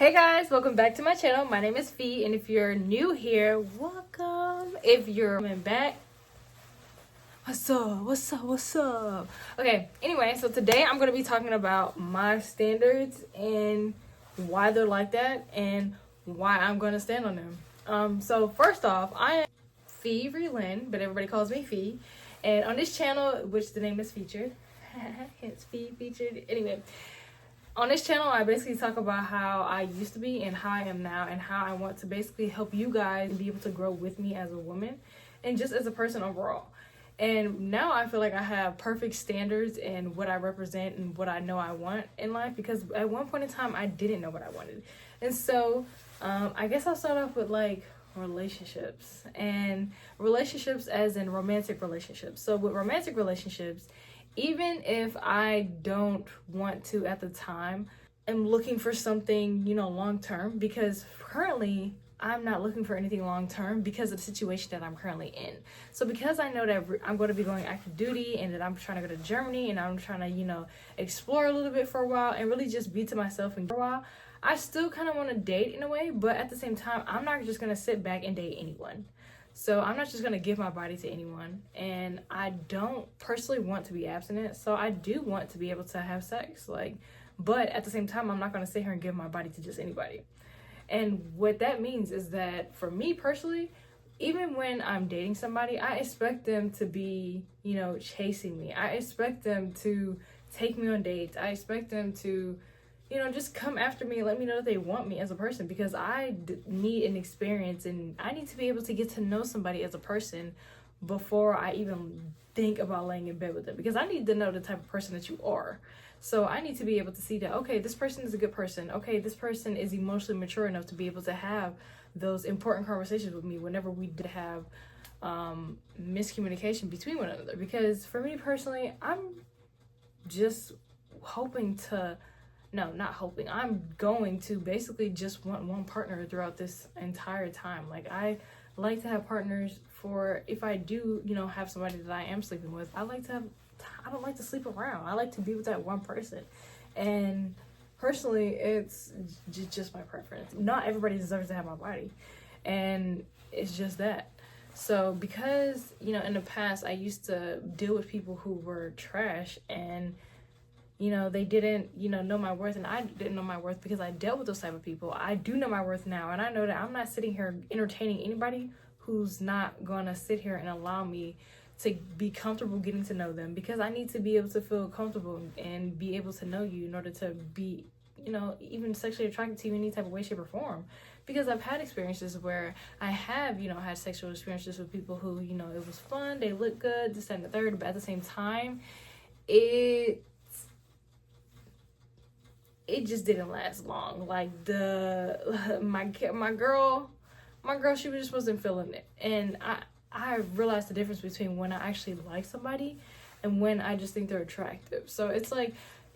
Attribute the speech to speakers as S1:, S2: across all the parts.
S1: Hey guys, welcome back to my channel. My name is Fee, and if you're new here, welcome. If you're coming back, what's up? Okay, anyway, so today I'm going to be talking about my standards and why they're like that and why I'm going to stand on them. So first off, I am Pherilen, but everybody calls me Fee. And on this channel, which the name is featured, hence Fee featured. Anyway, on this channel, I basically talk about how I used to be and how I am now and how I want to basically help you guys be able to grow with me as a woman and just as a person overall. And now I feel like I have perfect standards in what I represent and what I know I want in life, because at one point in time, I didn't know what I wanted. And so I guess I'll start off with like relationships, and relationships as in romantic relationships. So with romantic relationships, even if I don't want to at the time, I'm looking for something, long term, because currently I'm not looking for anything long term because of the situation that I'm currently in. So because I know that I'm going to be going active duty and that I'm trying to go to Germany and I'm trying to, explore a little bit for a while and really just be to myself and for a while, I still kind of want to date in a way, but at the same time, I'm not just going to sit back and date anyone. So I'm not just going to give my body to anyone, and I don't personally want to be abstinent, so I do want to be able to have sex, but at the same time, I'm not going to sit here and give my body to just anybody. And what that means is that for me personally, even when I'm dating somebody, I expect them to be, chasing me. I expect them to take me on dates. I expect them to just come after me and let me know that they want me as a person, because I need an experience and I need to be able to get to know somebody as a person before I even think about laying in bed with them, because I need to know the type of person that you are. So I need to be able to see that, okay, this person is a good person. Okay, this person is emotionally mature enough to be able to have those important conversations with me whenever we did have miscommunication between one another. Because for me personally, I'm just hoping to... No, not hoping. I'm going to basically just want one partner throughout this entire time. I like to have partners for if I do, have somebody that I am sleeping with. I don't like to sleep around. I like to be with that one person. And personally, it's just my preference. Not everybody deserves to have my body. And it's just that. So because, in the past, I used to deal with people who were trash, and they didn't, know my worth, and I didn't know my worth because I dealt with those type of people. I do know my worth now, and I know that I'm not sitting here entertaining anybody who's not gonna sit here and allow me to be comfortable getting to know them, because I need to be able to feel comfortable and be able to know you in order to be, even sexually attracted to you in any type of way, shape, or form. Because I've had experiences where I have, had sexual experiences with people who, it was fun, they look good, this, that, and the third, but at the same time, it just didn't last long. My girl, she just wasn't feeling it. And I realized the difference between when I actually like somebody and when I just think they're attractive. So it's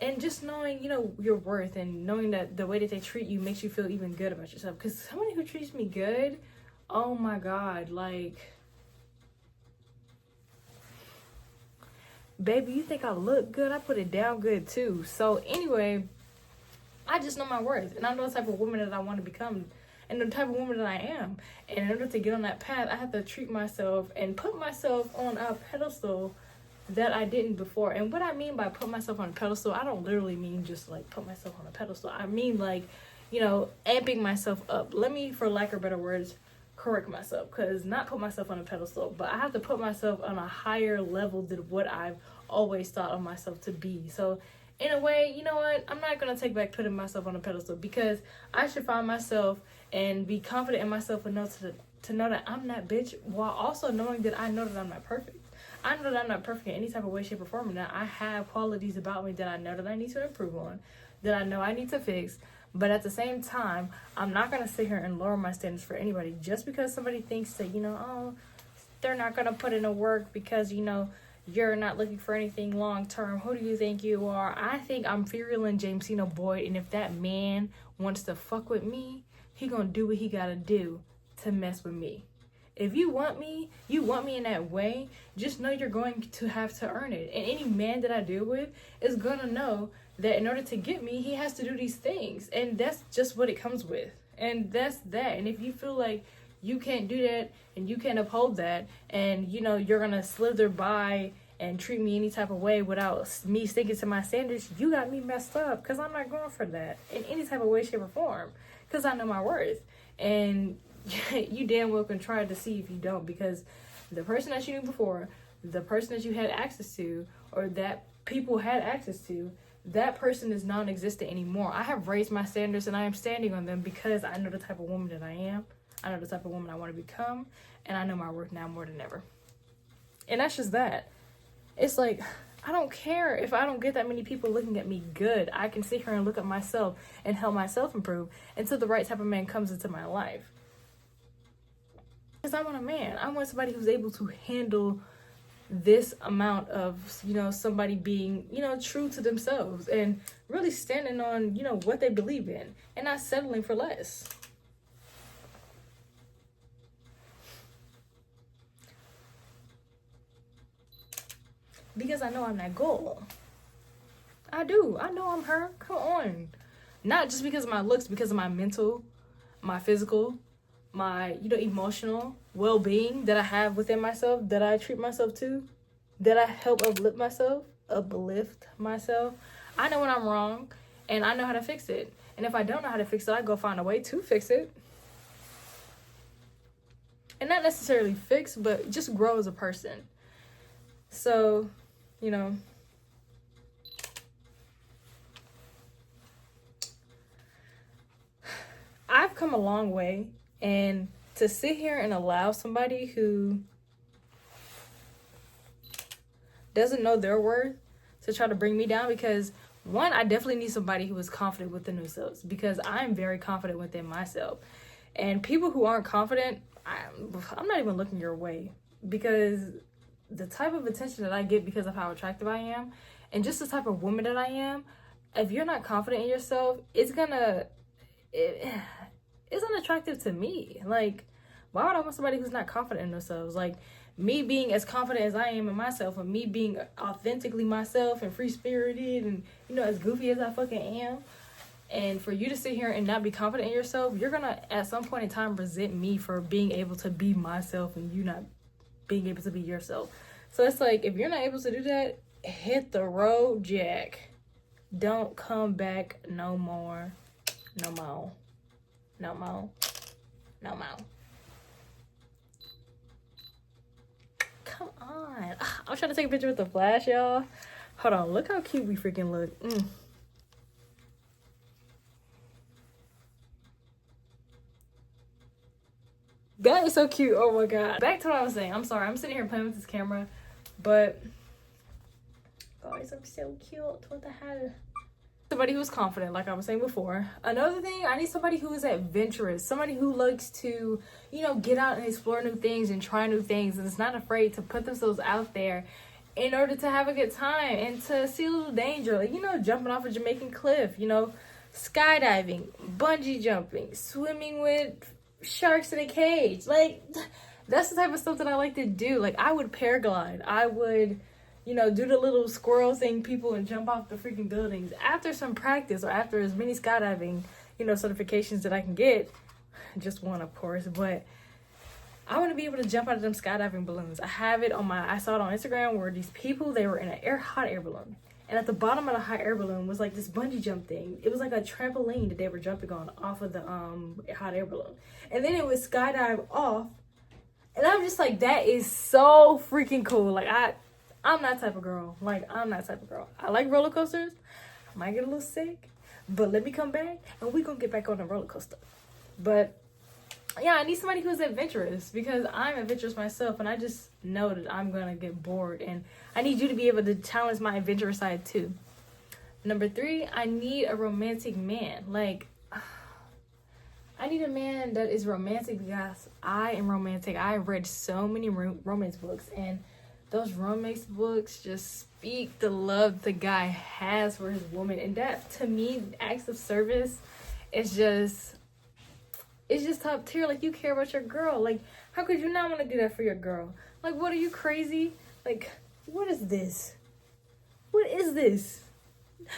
S1: and just knowing, your worth, and knowing that the way that they treat you makes you feel even good about yourself. Because somebody who treats me good, oh my God, baby, you think I look good? I put it down good too. So anyway, I just know my worth, and I know the type of woman that I want to become, and the type of woman that I am. And in order to get on that path, I have to treat myself and put myself on a pedestal that I didn't before. And what I mean by put myself on a pedestal, I don't literally mean just put myself on a pedestal. I mean amping myself up. Let me, for lack of better words, correct myself, because not put myself on a pedestal, but I have to put myself on a higher level than what I've always thought of myself to be. So in a way, you know what? I'm not going to take back putting myself on a pedestal, because I should find myself and be confident in myself enough to know that I'm that bitch, while also knowing that I know that I'm not perfect. I know that I'm not perfect in any type of way, shape, or form, and that I have qualities about me that I know that I need to improve on, that I know I need to fix. But at the same time, I'm not going to sit here and lower my standards for anybody just because somebody thinks that, they're not going to put in the work because, you're not looking for anything long term. Who do you think you are? I think I'm Pherilen Jamesino Boyd, and if that man wants to fuck with me, he gonna do what he gotta do to mess with me. If you want me in that way, just know you're going to have to earn it. And any man that I deal with is gonna know that in order to get me, he has to do these things. And that's just what it comes with. And that's that. And if you feel like you can't do that and you can't uphold that, and, you know, you're going to slither by and treat me any type of way without me sticking to my standards, you got me messed up, because I'm not going for that in any type of way, shape, or form, because I know my worth. And you damn well can try to see if you don't, because the person that you knew before, the person that you had access to, or that people had access to, that person is non-existent anymore. I have raised my standards and I am standing on them, because I know the type of woman that I am. I know the type of woman I want to become, and I know my worth now more than ever. And that's just that. It's like, I don't care if I don't get that many people looking at me good. I can sit here and look at myself and help myself improve until the right type of man comes into my life. Because I want a man. I want somebody who's able to handle this amount of, you know, somebody being, you know, true to themselves and really standing on, you know, what they believe in and not settling for less. Because I know I'm that goal. I do. I know I'm her. Come on. Not just because of my looks, because of my mental, my physical, my, you know, emotional well-being that I have within myself, that I treat myself to, that I help uplift myself. I know when I'm wrong, and I know how to fix it. And if I don't know how to fix it, I go find a way to fix it. And not necessarily fix, but just grow as a person. So, you know, I've come a long way, and to sit here and allow somebody who doesn't know their worth to try to bring me down, because one, I definitely need somebody who is confident within themselves, because I'm very confident within myself. And people who aren't confident, I'm not even looking your way, because the type of attention that I get because of how attractive I am, and just the type of woman that I am, if you're not confident in yourself, it's unattractive to me. Like, why would I want somebody who's not confident in themselves? Like, me being as confident as I am in myself, and me being authentically myself and free-spirited and, you know, as goofy as I fucking am, and for you to sit here and not be confident in yourself, you're gonna at some point in time resent me for being able to be myself and you not being able to be yourself. So it's like, if you're not able to do that, hit the road, Jack. Don't come back no more. No more. No more. No more. Come on. I'm trying to take a picture with the flash, y'all. Hold on. Look how cute we freaking look. That is so cute. Oh my god. Back to what I was saying. I'm sorry. I'm sitting here playing with this camera, but guys, I'm so cute. What the hell? Somebody who's confident, like I was saying before. Another thing, I need somebody who is adventurous. Somebody who likes to, you know, get out and explore new things and try new things, and is not afraid to put themselves out there in order to have a good time and to see a little danger. Like, you know, jumping off a Jamaican cliff, you know, skydiving, bungee jumping, swimming with sharks in a cage. Like, that's the type of stuff that I like to do. Like, I would paraglide. I would, you know, do the little squirrel thing people and jump off the freaking buildings after some practice, or after as many skydiving, you know, certifications that I can get. Just one, of course, but I want to be able to jump out of them skydiving balloons. I saw it on Instagram where these people, they were in a hot air balloon. And at the bottom of the hot air balloon was like this bungee jump thing. It was like a trampoline that they were jumping on off of the hot air balloon. And then it would skydive off. And I'm just like, that is so freaking cool. Like, I'm that type of girl. I like roller coasters. I might get a little sick, but let me come back and we're gonna get back on the roller coaster. But yeah, I need somebody who's adventurous, because I'm adventurous myself, and I just know that I'm gonna get bored, and I need you to be able to challenge my adventurous side too. Number 3, I need a romantic man. Like, I need a man that is romantic, because I am romantic. I've read so many romance books, and those romance books just speak the love the guy has for his woman. And that, to me, acts of service is just top tier. Like, you care about your girl. Like, how could you not want to do that for your girl? Like, what, are you crazy? Like, what is this? What is this?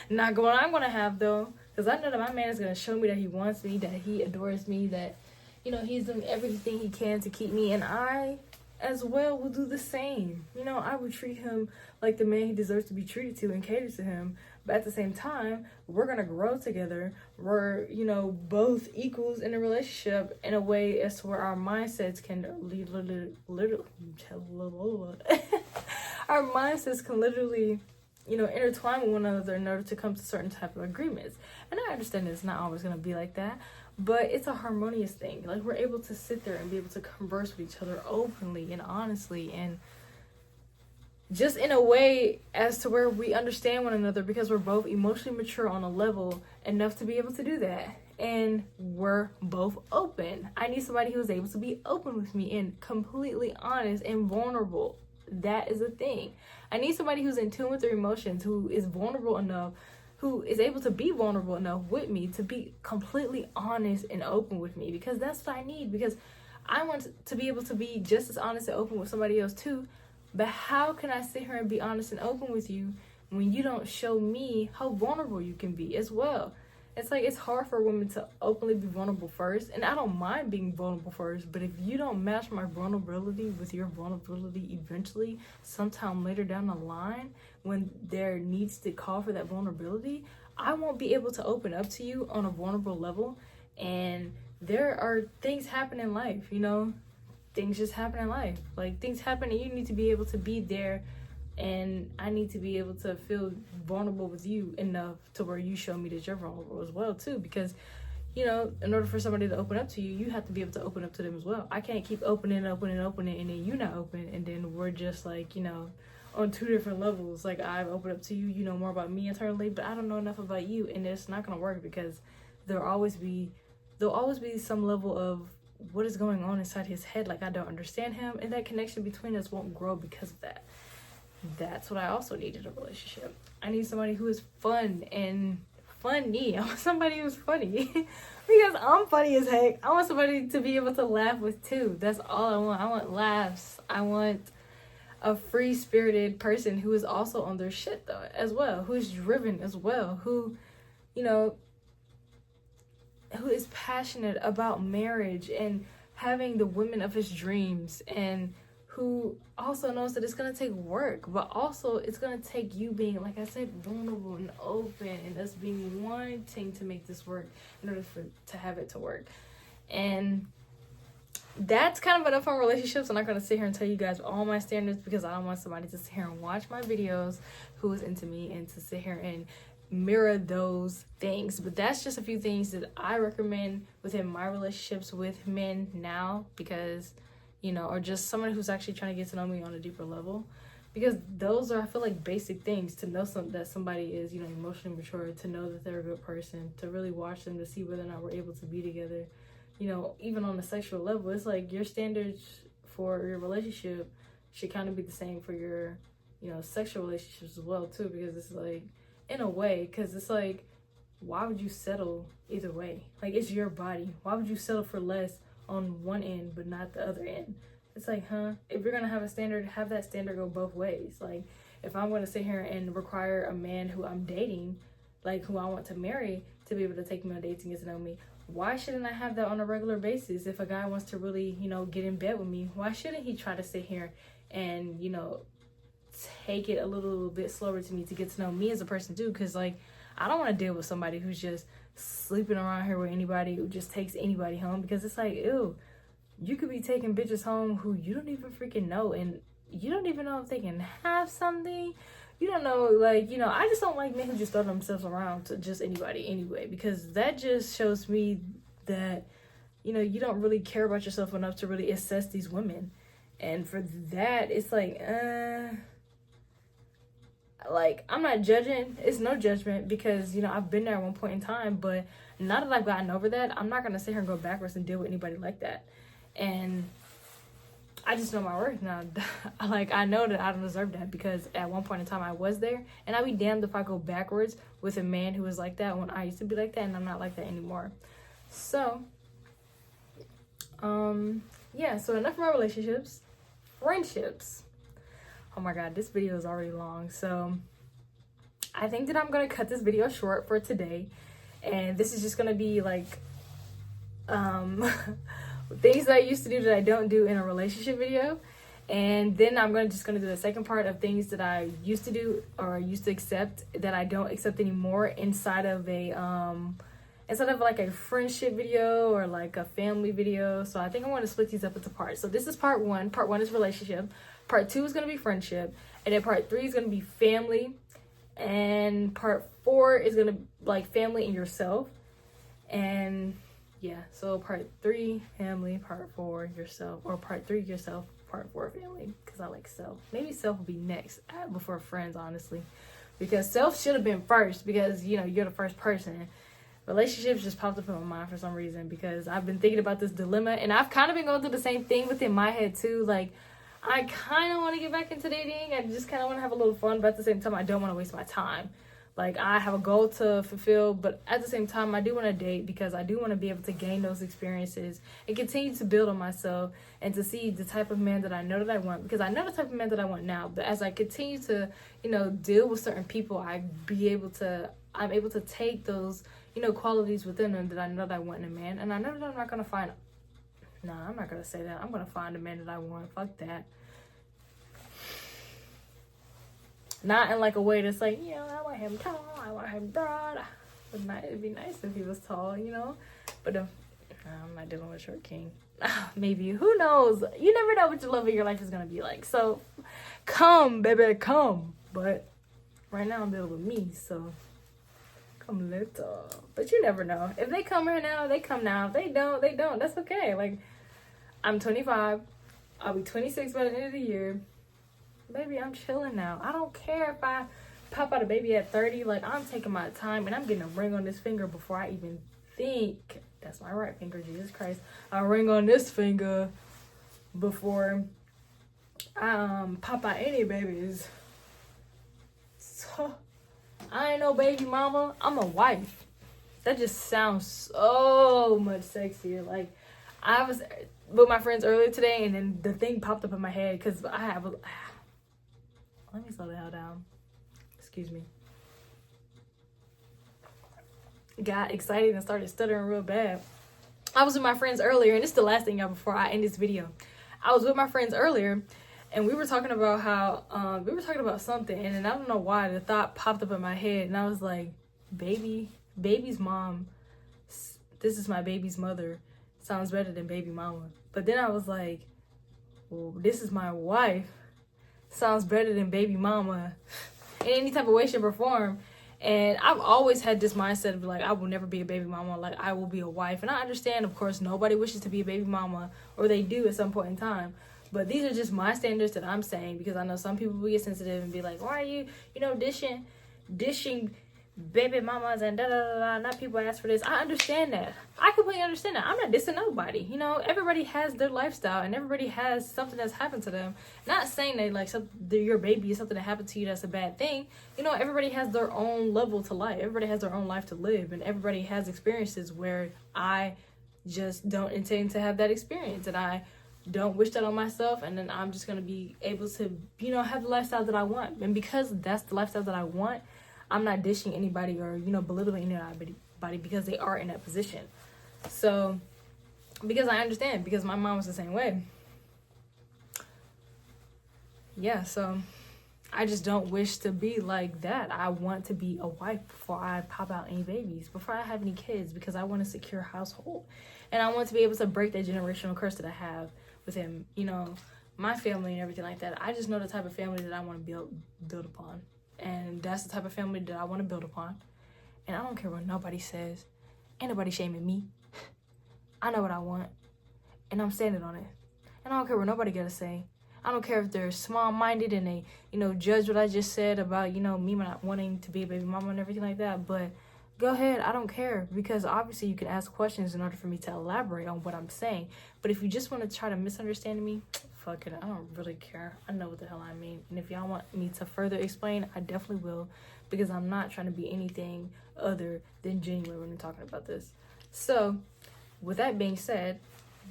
S1: Not what I'm gonna have though, because I know that my man is gonna show me that he wants me, that he adores me, that, you know, he's doing everything he can to keep me, and I as well will do the same. You know, I would treat him like the man he deserves to be treated to and cater to him. But at the same time, we're gonna grow together. We're, you know, both equals in a relationship in a way as to where our mindsets can our mindsets can literally, you know, intertwine with one another in order to come to certain type of agreements. And I understand it's not always gonna be like that, but it's a harmonious thing. Like, we're able to sit there and be able to converse with each other openly and honestly, and just in a way as to where we understand one another, because we're both emotionally mature on a level enough to be able to do that. And we're both open. I need somebody who's able to be open with me and completely honest and vulnerable. That is a thing. I need somebody who's in tune with their emotions, who is vulnerable enough, who is able to be vulnerable enough with me to be completely honest and open with me, because that's what I need. Because I want to be able to be just as honest and open with somebody else too. But how can I sit here and be honest and open with you when you don't show me how vulnerable you can be as well? It's like, it's hard for women to openly be vulnerable first. And I don't mind being vulnerable first, but if you don't match my vulnerability with your vulnerability eventually, sometime later down the line, when there needs to call for that vulnerability, I won't be able to open up to you on a vulnerable level. And there are things happen in life, you know? Things just happen in life. Like, things happen and you need to be able to be there, and I need to be able to feel vulnerable with you enough to where you show me that you're vulnerable as well too. Because, you know, in order for somebody to open up to you, you have to be able to open up to them as well. I can't keep opening, and then you not open, and then we're just like, you know, on two different levels. Like, I've opened up to you, you know more about me internally, but I don't know enough about you, and it's not gonna work, because there'll always be some level of what is going on inside his head. Like, I don't understand him, and that connection between us won't grow because of that. That's what I also need in a relationship. I need somebody who is fun and funny. I want somebody who's funny because I'm funny as heck. I want somebody to be able to laugh with too. That's all I want. I want laughs. I want a free-spirited person who is also on their shit though as well, who is driven as well, who, you know, who is passionate about marriage and having the women of his dreams, and who also knows that it's going to take work, but also it's going to take you being, like I said, vulnerable and open, and us being wanting to make this work in order to have it to work. And that's kind of enough on relationships. I'm not going to sit here and tell you guys all my standards, because I don't want somebody to sit here and watch my videos who is into me and to sit here and mirror those things. But that's just a few things that I recommend within my relationships with men now, because, you know, or just someone who's actually trying to get to know me on a deeper level, because those are, I feel like, basic things to know that somebody is, you know, emotionally mature, to know that they're a good person, to really watch them, to see whether or not we're able to be together. You know, even on a sexual level, it's like your standards for your relationship should kind of be the same for your, you know, sexual relationships as well too, because it's like, in a way, because it's like, why would you settle either way? Like, it's your body. Why would you settle for less on one end but not the other end? It's like, if you're gonna have a standard, have that standard go both ways. Like, if I'm gonna sit here and require a man who I'm dating, like who I want to marry, to be able to take me on dates and get to know me, why shouldn't I have that on a regular basis? If a guy wants to really, you know, get in bed with me, why shouldn't he try to sit here and, you know, take it a little bit slower to me to get to know me as a person too? Because, like, I don't want to deal with somebody who's just sleeping around here with anybody, who just takes anybody home, because it's like, ew, you could be taking bitches home who you don't even freaking know, and you don't even know if they can have something. You don't know, like, you know, I just don't like men who just throw themselves around to just anybody anyway, because that just shows me that, you know, you don't really care about yourself enough to really assess these women. And for that, it's like, I'm not judging. It's no judgment, because, you know, I've been there at one point in time, but now that I've gotten over that, I'm not going to sit here and go backwards and deal with anybody like that. And I just know my worth now. Like, I know that I don't deserve that, because at one point in time I was there, and I'd be damned if I go backwards with a man who was like that when I used to be like that, and I'm not like that anymore. So, yeah, so enough of my relationships. Friendships. Oh my god, this video is already long. So I think that I'm gonna cut this video short for today, and this is just gonna be like things that I used to do that I don't do in a relationship video. And then I'm just gonna do the second part of things that I used to do or used to accept that I don't accept anymore inside of like a friendship video or like a family video. So I think I want to split these up into parts. So this is part one. Part one is relationship. Part two is gonna be friendship, and then part three is gonna be family, and part four is gonna be like family and yourself. And yeah, so part three family, part four yourself, or part three yourself, part four family, because I like self. Maybe self will be next before friends, honestly, because self should have been first, because you know you're the first person. Relationships just popped up in my mind for some reason, because I've been thinking about this dilemma, and I've kind of been going through the same thing within my head too. Like, I kind of want to get back into dating. I just kind of want to have a little fun, but at the same time I don't want to waste my time. Like, I have a goal to fulfill, but at the same time, I do want to date, because I do want to be able to gain those experiences and continue to build on myself and to see the type of man that I know that I want, because I know the type of man that I want now. But as I continue to, you know, deal with certain people, I'm able to take those, you know, qualities within them that I know that I want in a man. And I know that I'm not going to find, no, I'm not going to say that. I'm going to find a man that I want. Fuck that. Not in like a way that's like, you know, I want him tall, I want him broad. It'd be nice if he was tall, you know. But I'm not dealing with a short king. Maybe, who knows? You never know what your love of your life is gonna be like. So come, baby, come. But right now I'm dealing with me, so come little. But you never know. If they come right now, they come now. If they don't, they don't. That's okay. Like, I'm 25. I'll be 26 by the end of the year. Baby, I'm chilling now. I don't care if I pop out a baby at 30. Like, I'm taking my time, and I'm getting a ring on this finger before I even think. That's my right finger, Jesus Christ. A ring on this finger before I pop out any babies. So, I ain't no baby mama. I'm a wife. That just sounds so much sexier. Like, I was with my friends earlier today, and then the thing popped up in my head, because I have a... Let me slow the hell down. Excuse me. Got excited and started stuttering real bad. I was with my friends earlier, and this is the last thing, y'all, before I end this video. I was with my friends earlier, and we were talking about how, we were talking about something, and then I don't know why the thought popped up in my head, and I was like, baby's mom, this is my baby's mother, sounds better than baby mama. But then I was like, well, this is my wife, sounds better than baby mama in any type of way, shape, or form. And I've always had this mindset of like, I will never be a baby mama, like I will be a wife. And I understand, of course, nobody wishes to be a baby mama, or they do at some point in time. But these are just my standards that I'm saying, because I know some people will get sensitive and be like, why are you, you know, dishing baby mamas and da da da da, not people ask for this. I understand that. I completely understand that. I'm not dissing nobody. You know, everybody has their lifestyle, and everybody has something that's happened to them. Not saying that like your baby is something that happened to you that's a bad thing. You know, everybody has their own level to life. Everybody has their own life to live, and everybody has experiences where I just don't intend to have that experience, and I don't wish that on myself. And then I'm just gonna be able to, you know, have the lifestyle that I want. And because that's the lifestyle that I want, I'm not dishing anybody or, you know, belittling anybody because they are in that position. So, because I understand, because my mom was the same way. Yeah, so I just don't wish to be like that. I want to be a wife before I pop out any babies, before I have any kids, because I want a secure household. And I want to be able to break that generational curse that I have within, you know, my family and everything like that. I just know the type of family that I want to build upon. And that's the type of family that I want to build upon. And I don't care what nobody says. Ain't nobody shaming me. I know what I want. And I'm standing on it. And I don't care what nobody got to say. I don't care if they're small-minded and they, you know, judge what I just said about, you know, me not wanting to be a baby mama and everything like that. But go ahead. I don't care. Because obviously you can ask questions in order for me to elaborate on what I'm saying. But if you just want to try to misunderstand me, fuck it, I don't really care. I know what the hell I mean. And if y'all want me to further explain, I definitely will, because I'm not trying to be anything other than genuine when I'm talking about this. So with that being said,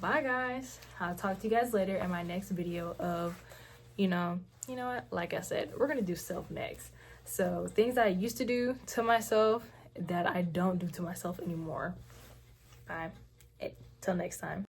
S1: bye guys. I'll talk to you guys later in my next video of, you know what, like I said, we're gonna do self next. So things I used to do to myself that I don't do to myself anymore. Bye. Till next time.